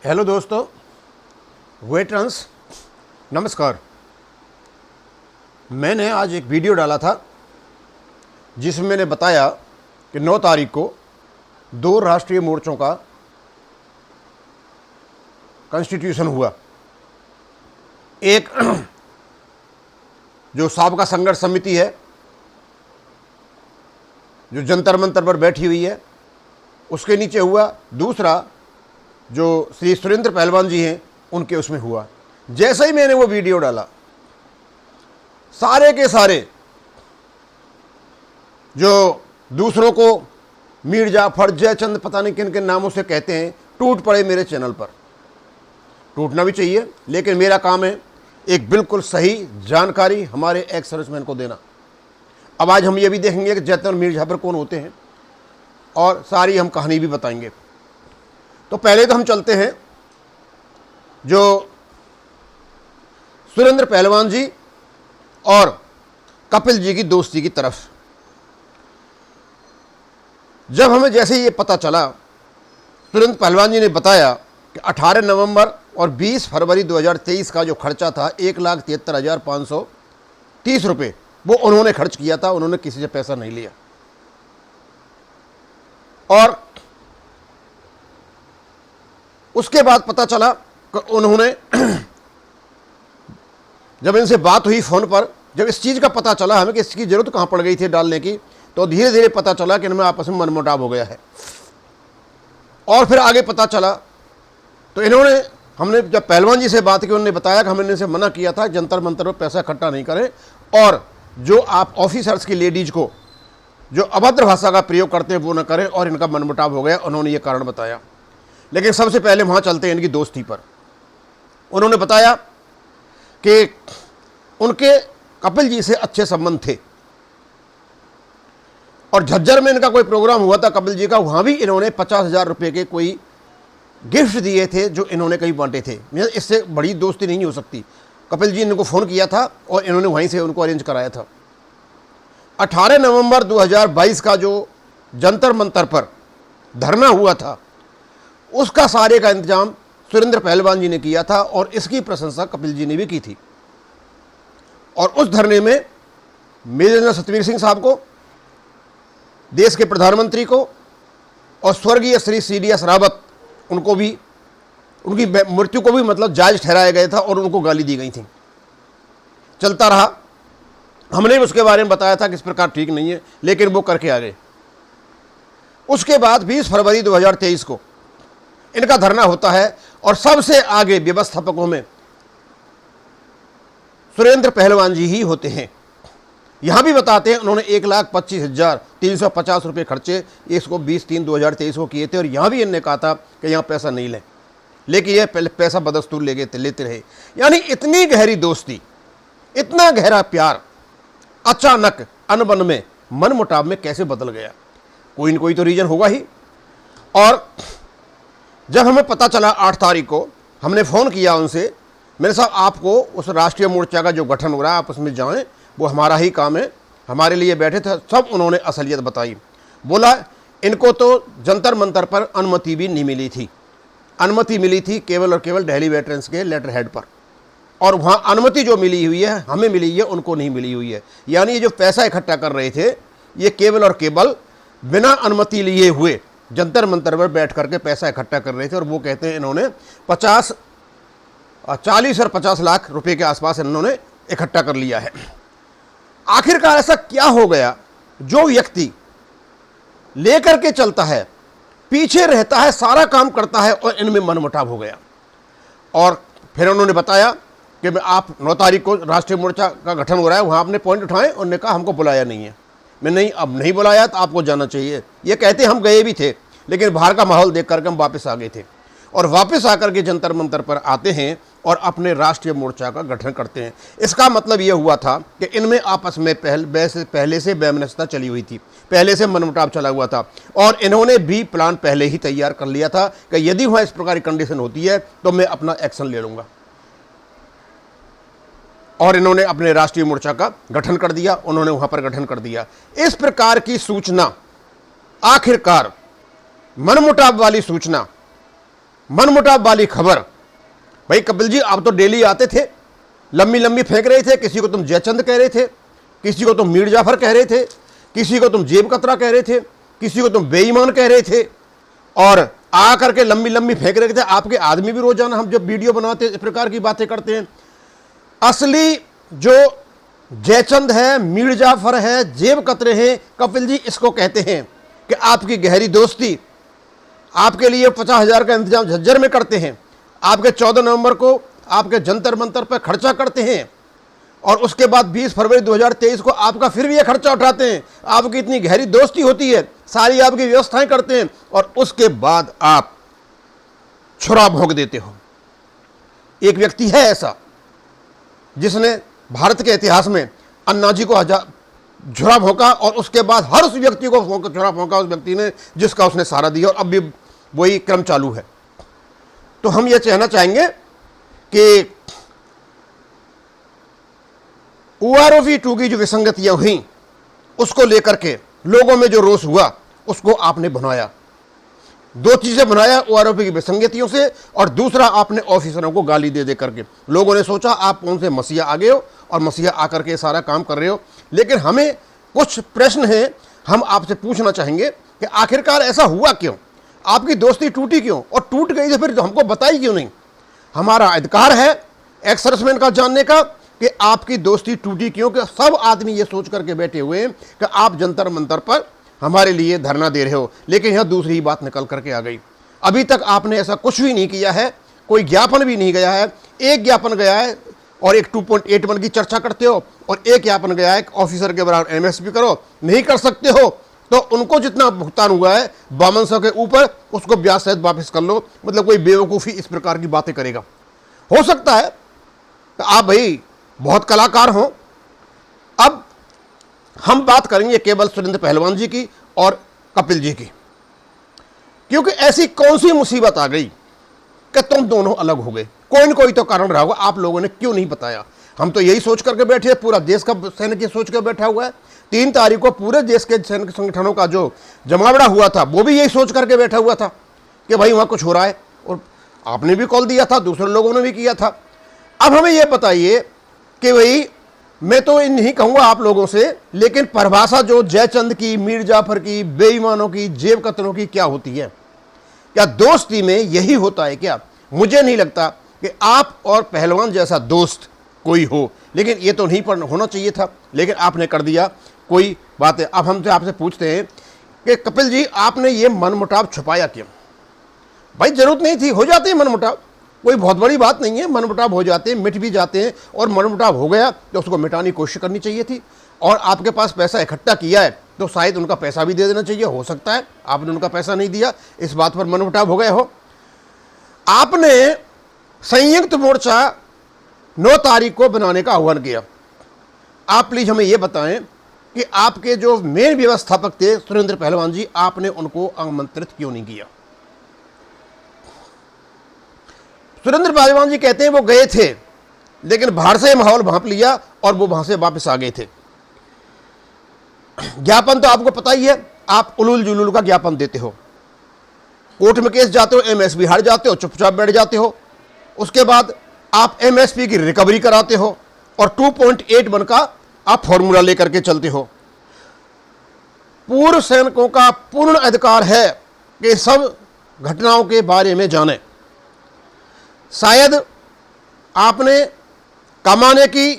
Hello दोस्तों, veterans नमस्कार। मैंने आज एक वीडियो डाला था जिसमें मैंने बताया कि 9 तारीख को 2 राष्ट्रीय मोर्चों का कॉन्स्टिट्यूशन हुआ। एक जो साबका संघर्ष समिति है जो जंतर मंतर पर बैठी हुई है उसके नीचे हुआ, दूसरा जो श्री सुरेंद्र पहलवान जी हैं उनके उसमें हुआ। जैसे ही मैंने वो वीडियो डाला, सारे के सारे जो दूसरों को मीर जाफर, जयचंद, पता नहीं किन किन नामों से कहते हैं, टूट पड़े मेरे चैनल पर। टूटना भी चाहिए, लेकिन मेरा काम है एक बिल्कुल सही जानकारी हमारे एक्स सर्विसमैन को देना। अब आज हम ये भी देखेंगे कि जयचंद और मीर जाफर कौन होते हैं और सारी हम कहानी भी बताएंगे। तो पहले तो हम चलते हैं जो सुरेंद्र पहलवान जी और कपिल जी की दोस्ती की तरफ। जब हमें जैसे ये पता चला, सुरेंद्र पहलवान जी ने बताया कि 18 नवंबर और 20 फरवरी 2023 का जो खर्चा था 1,73,530 रुपये, वो उन्होंने खर्च किया था। उन्होंने किसी से पैसा नहीं लिया। और उसके बाद पता चला कि उन्होंने जब इनसे बात हुई फ़ोन पर, जब इस चीज़ का पता चला हमें कि इसकी ज़रूरत कहाँ पड़ गई थी डालने की, तो धीरे धीरे पता चला कि इनमें आपस में मनमुटाव हो गया है। और फिर आगे पता चला तो हमने जब पहलवान जी से बात की, उन्होंने बताया कि हमने इनसे मना किया था जंतर मंतर पर पैसा इकट्ठा नहीं करें, और जो आप ऑफिसर्स की लेडीज़ को जो अभद्र भाषा का प्रयोग करते हैं वो न करें, और इनका मनमुटाव हो गया। उन्होंने ये कारण बताया। लेकिन सबसे पहले वहाँ चलते हैं इनकी दोस्ती पर। उन्होंने बताया कि उनके कपिल जी से अच्छे संबंध थे, और झज्जर में इनका कोई प्रोग्राम हुआ था कपिल जी का, वहाँ भी इन्होंने 50,000 रुपये के कोई गिफ्ट दिए थे जो इन्होंने कहीं बांटे थे। इससे बड़ी दोस्ती नहीं हो सकती। कपिल जी ने इनको फ़ोन किया था और इन्होंने वहीं से उनको अरेंज कराया था। 18 नवंबर 2022 का जो जंतर मंतर पर धरना हुआ था, उसका सारे का इंतजाम सुरेंद्र पहलवान जी ने किया था, और इसकी प्रशंसा कपिल जी ने भी की थी। और उस धरने में मेजर जनरल सतवीर सिंह साहब को, देश के प्रधानमंत्री को, और स्वर्गीय श्री CDS रावत, उनको भी, उनकी मृत्यु को भी मतलब जायज़ ठहराया गया था, और उनको गाली दी गई थी। चलता रहा। हमने भी उसके बारे में बताया था कि इस प्रकार ठीक नहीं है, लेकिन वो करके आ गए। उसके बाद 20 फरवरी 2023 को इनका धरना होता है, और सबसे आगे व्यवस्थापकों में सुरेंद्र पहलवान जी ही होते हैं। यहां भी बताते हैं उन्होंने 1,25,350 रुपये खर्चे इसको 20/3/2023 को किए थे, और यहां भी इन्होंने कहा था कि यहां पैसा नहीं लें, लेकिन यह पैसा बदस्तूर लेते रहे। यानी इतनी गहरी दोस्ती, इतना गहरा प्यार अचानक अनबन में, मनमुटाव में कैसे बदल गया? कोई न कोई तो रीजन होगा ही। और जब हमें पता चला 8 तारीख को, हमने फ़ोन किया उनसे, मेरे साहब आपको उस राष्ट्रीय मोर्चा का जो गठन हो रहा है आप उसमें जाएं, वो हमारा ही काम है, हमारे लिए बैठे थे। सब उन्होंने असलियत बताई। बोला इनको तो जंतर मंतर पर अनुमति भी नहीं मिली थी। अनुमति मिली थी केवल और केवल दिल्ली वेटरन्स के लेटर हेड पर, और वहाँ अनुमति जो मिली हुई है हमें मिली है, उनको नहीं मिली हुई है। यानी ये जो पैसा इकट्ठा कर रहे थे ये केवल और केवल बिना अनुमति लिए हुए जंतर मंतर पर बैठ करके पैसा इकट्ठा कर रहे थे। और वो कहते हैं इन्होंने 40 और 50 लाख रुपए के आसपास इन्होंने इकट्ठा कर लिया है। आखिरकार ऐसा क्या हो गया? जो व्यक्ति लेकर के चलता है, पीछे रहता है, सारा काम करता है, और इनमें मनमुटाव हो गया। और फिर उन्होंने बताया कि आप 9 तारीख को राष्ट्रीय मोर्चा का गठन हो रहा है, वहाँ आपने पॉइंट उठाए। उन्होंने कहा हमको बुलाया नहीं है। मैं नहीं, अब नहीं बुलाया तो आपको जाना चाहिए। ये कहते हम गए भी थे, लेकिन बाहर का माहौल देख करके हम वापस आ गए थे। और वापस आकर के जंतर मंतर पर आते हैं और अपने राष्ट्रीय मोर्चा का गठन करते हैं। इसका मतलब ये हुआ था कि इनमें आपस में पहले से वैमनस्यता चली हुई थी, पहले से मनमुटाव चला हुआ था, और इन्होंने भी प्लान पहले ही तैयार कर लिया था कि यदि वहाँ इस प्रकार की कंडीशन होती है तो मैं अपना एक्शन ले लूँगा। और इन्होंने अपने राष्ट्रीय मोर्चा का गठन कर दिया, उन्होंने वहाँ पर गठन कर दिया। इस प्रकार की सूचना, आखिरकार मनमुटाव वाली सूचना मनमुटाव वाली खबर। भाई कपिल जी, आप तो डेली आते थे, लंबी लंबी फेंक रहे थे, किसी को तुम जयचंद कह रहे थे, किसी को तुम मीर जाफर कह रहे थे, किसी को तुम जेब कतरा कह रहे थे, किसी को तुम बेईमान कह रहे थे, और आ करके लंबी लंबी फेंक रहे थे। आपके आदमी भी रोजाना हम जब वीडियो बनाते हैं इस प्रकार की बातें करते हैं। असली जो जयचंद है, मीर जाफर है, जेब कतरे हैं, कपिल जी इसको कहते हैं कि आपकी गहरी दोस्ती। आपके लिए 50,000 का इंतजाम झज्जर में करते हैं, आपके 14 नवंबर को आपके जंतर मंतर पर खर्चा करते हैं, और उसके बाद 20 फरवरी 2023 को आपका फिर भी ये खर्चा उठाते हैं। आपकी इतनी गहरी दोस्ती होती है, सारी आपकी व्यवस्थाएं करते हैं, और उसके बाद आप छुरा भोंक देते हो। एक व्यक्ति है ऐसा जिसने भारत के इतिहास में अन्ना जी को झुरा भोंका, और उसके बाद हर उस व्यक्ति को झुरा भोंका उस व्यक्ति ने जिसका उसने सहारा दिया, और अब भी वही क्रम चालू है। तो हम ये कहना चाहेंगे कि OROV 2 की जो विसंगतियां हुई उसको लेकर के लोगों में जो रोष हुआ उसको आपने बनाया। दो चीजें बनाया, OROV की विसंगतियों से, और दूसरा आपने ऑफिसरों को गाली दे दे करके। लोगों ने सोचा आप कौन से मसीहा आ गए हो और मसीहा आकर के सारा काम कर रहे हो। लेकिन हमें कुछ प्रश्न हैं, हम आपसे पूछना चाहेंगे कि आखिरकार ऐसा हुआ क्यों, आपकी दोस्ती टूटी क्यों, और टूट गई तो फिर हमको बताई क्यों नहीं। हमारा अधिकार है एक्स सर्विसमैन का जानने का कि आपकी दोस्ती टूटी क्यों, कि सब आदमी ये सोच करके बैठे हुए हैं कि आप जंतर मंतर पर हमारे लिए धरना दे रहे हो। लेकिन यह दूसरी ही बात निकल करके आ गई। अभी तक आपने ऐसा कुछ भी नहीं किया है, कोई ज्ञापन भी नहीं गया है। एक ज्ञापन गया है और एक 2.81 की चर्चा करते हो, और एक ज्ञापन गया है ऑफिसर के बराबर MSP करो। नहीं कर सकते हो तो उनको जितना भुगतान हुआ है 5200 के ऊपर, उसको ब्याज सहित वापस कर लो। मतलब कोई बेवकूफ़ी इस प्रकार की बातें करेगा। हो सकता है तो आप भाई बहुत कलाकार हो। अब हम बात करेंगे केवल सुरेंद्र पहलवान जी की और कपिल जी की, क्योंकि ऐसी कौन सी मुसीबत आ गई कि तुम दोनों अलग हो गए। कोई न कोई तो कारण रहा होगा, आप लोगों ने क्यों नहीं बताया। हम तो यही सोच करके बैठे हैं, पूरा देश का सैनिक ये सोच कर बैठा हुआ है। 3 तारीख को पूरे देश के सैनिक संगठनों का जो जमावड़ा हुआ था वो भी यही सोच करके बैठा हुआ था कि भाई वहाँ कुछ हो रहा है, और आपने भी कॉल दिया था, दूसरे लोगों ने भी किया था। अब हमें ये बताइए कि भाई, मैं तो नहीं कहूँगा आप लोगों से, लेकिन परिभाषा जो जयचंद की, मीर जाफर की, बेईमानों की, जेब कतरों की क्या होती है? क्या दोस्ती में यही होता है क्या? मुझे नहीं लगता कि आप और पहलवान जैसा दोस्त कोई हो, लेकिन ये तो नहीं होना चाहिए था, लेकिन आपने कर दिया। कोई बात है। अब हम तो आपसे पूछते हैं कि कपिल जी, आपने ये मनमुटाव छुपाया क्यों? भाई जरूरत नहीं थी, हो जाते हैं मनमुटाव, कोई बहुत बड़ी बात नहीं है। मनमुटाव हो जाते हैं, मिट भी जाते हैं, और मनमुटाव हो गया तो उसको मिटाने की कोशिश करनी चाहिए थी। और आपके पास पैसा इकट्ठा किया है तो शायद उनका पैसा भी दे देना चाहिए। हो सकता है आपने उनका पैसा नहीं दिया, इस बात पर मनमुटाव हो गए हो। आपने संयुक्त मोर्चा 9 तारीख को बनाने का आह्वान किया। आप प्लीज हमें यह बताएं कि आपके जो मेन व्यवस्थापक थे सुरेंद्र पहलवान जी, आपने उनको आमंत्रित क्यों नहीं किया? सुरेंद्र पहलवान जी कहते हैं वो गए थे, लेकिन बाहर से माहौल भांप लिया और वो वहां से वापस आ गए थे। ज्ञापन तो आपको पता ही है, आप उलूल जुलूल का ज्ञापन देते हो, कोर्ट में केस जाते हो, MSP हार जाते हो, चुपचाप बैठ जाते हो। उसके बाद आप MSP की रिकवरी कराते हो, और 2.81 का आप फॉर्मूला लेकर के चलते हो। पूर्व सैनिकों का पूर्ण अधिकार है कि सब घटनाओं के बारे में जाने। शायद आपने कमाने की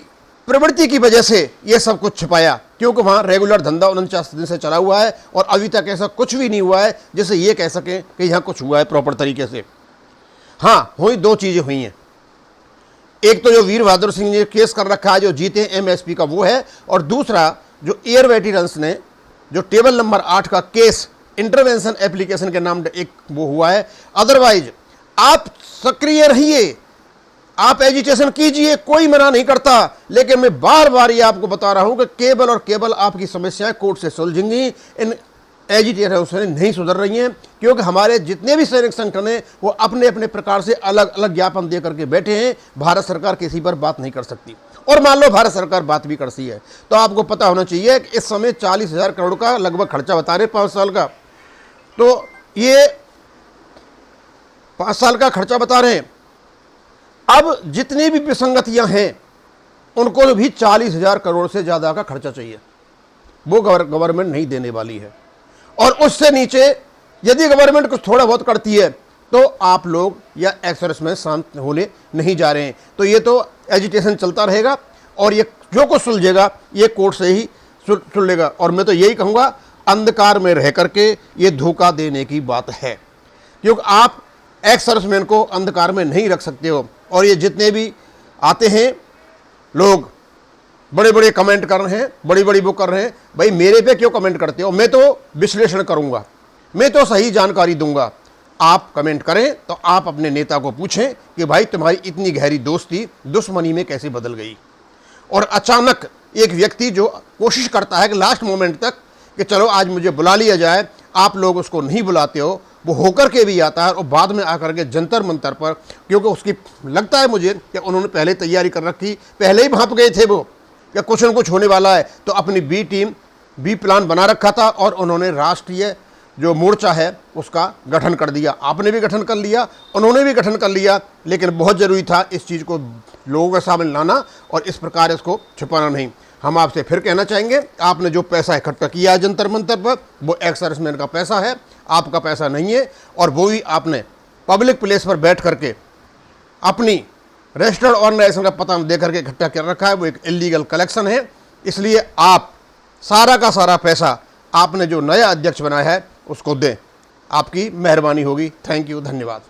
प्रवृत्ति की वजह से ये सब कुछ छिपाया, क्योंकि वहाँ रेगुलर धंधा 49 दिन से चला हुआ है, और अभी तक ऐसा कुछ भी नहीं हुआ है जिससे ये कह सकें कि यहाँ कुछ हुआ है प्रॉपर तरीके से। हाँ, हुई 2 चीज़ें हुई हैं। एक तो जो वीर बहादुर सिंह ने केस कर रखा है, जो जीते MSP का, वो है। और दूसरा जो एयर वेटरन्स ने जो टेबल नंबर 8 का केस इंटरवेंशन एप्लीकेशन के नाम एक वो हुआ है। अदरवाइज आप सक्रिय रहिए, आप एजिटेशन कीजिए, कोई मना नहीं करता। लेकिन मैं बार बार ये आपको बता रहा हूं कि केवल और केवल आपकी समस्याएं कोर्ट से सुलझेंगी, इन एजिटेशन से नहीं सुधर रही हैं। क्योंकि हमारे जितने भी सैनिक संगठन हैं वो अपने अपने प्रकार से अलग अलग ज्ञापन दे करके बैठे हैं। भारत सरकार किसी पर बात नहीं कर सकती, और मान लो भारत सरकार बात भी करती है तो आपको पता होना चाहिए कि इस समय 40,000 करोड़ का लगभग खर्चा बता रहे 5 साल का। तो ये 5 साल का खर्चा बता रहे हैं। अब जितनी भी विसंगतियां हैं उनको भी 40,000 करोड़ से ज़्यादा का खर्चा चाहिए, वो गवर्नमेंट नहीं देने वाली है। और उससे नीचे यदि गवर्नमेंट कुछ थोड़ा बहुत करती है तो आप लोग या एक्स-सर्विसमैन शांत होने नहीं जा रहे हैं। तो ये तो एजिटेशन चलता रहेगा और ये जो कुछ सुलझेगा ये कोर्ट से ही सुलझेगा। और मैं तो यही कहूँगा, अंधकार में रह करके ये धोखा देने की बात है, क्योंकि आप एक्स-सर्विसमैन को अंधकार में नहीं रख सकते हो। और ये जितने भी आते हैं लोग बड़े बड़े कमेंट कर रहे हैं, बड़ी बड़ी वो कर रहे हैं, भाई मेरे पे क्यों कमेंट करते हो? मैं तो विश्लेषण करूंगा, मैं तो सही जानकारी दूंगा। आप कमेंट करें तो आप अपने नेता को पूछें कि भाई तुम्हारी इतनी गहरी दोस्ती दुश्मनी में कैसे बदल गई। और अचानक एक व्यक्ति जो कोशिश करता है कि लास्ट मोमेंट तक कि चलो आज मुझे बुला लिया जाए, आप लोग उसको नहीं बुलाते हो, वो होकर के भी आता है और बाद में आकर के जंतर मंतर पर, क्योंकि उसकी लगता है मुझे कि उन्होंने पहले तैयारी कर रखी, पहले ही भांप गए थे वो कि कुछ न कुछ होने वाला है, तो अपनी बी टीम बी प्लान बना रखा था और उन्होंने राष्ट्रीय जो मोर्चा है उसका गठन कर दिया। आपने भी गठन कर लिया, उन्होंने भी गठन कर लिया, लेकिन बहुत ज़रूरी था इस चीज़ को लोगों के सामने लाना और इस प्रकार इसको छुपाना नहीं। हम आपसे फिर कहना चाहेंगे, आपने जो पैसा इकट्ठा किया है जंतर मंतर पर, वो एक्स-सर्विसमैन का पैसा है, आपका पैसा नहीं है। और वो भी आपने पब्लिक प्लेस पर बैठ करके अपनी रजिस्टर्ड ऑर्गेनाइजेशन का पता दे करके इकट्ठा कर रखा है, वो एक इलीगल कलेक्शन है। इसलिए आप सारा का सारा पैसा आपने जो नया अध्यक्ष बनाया है उसको दें, आपकी मेहरबानी होगी। थैंक यू, धन्यवाद।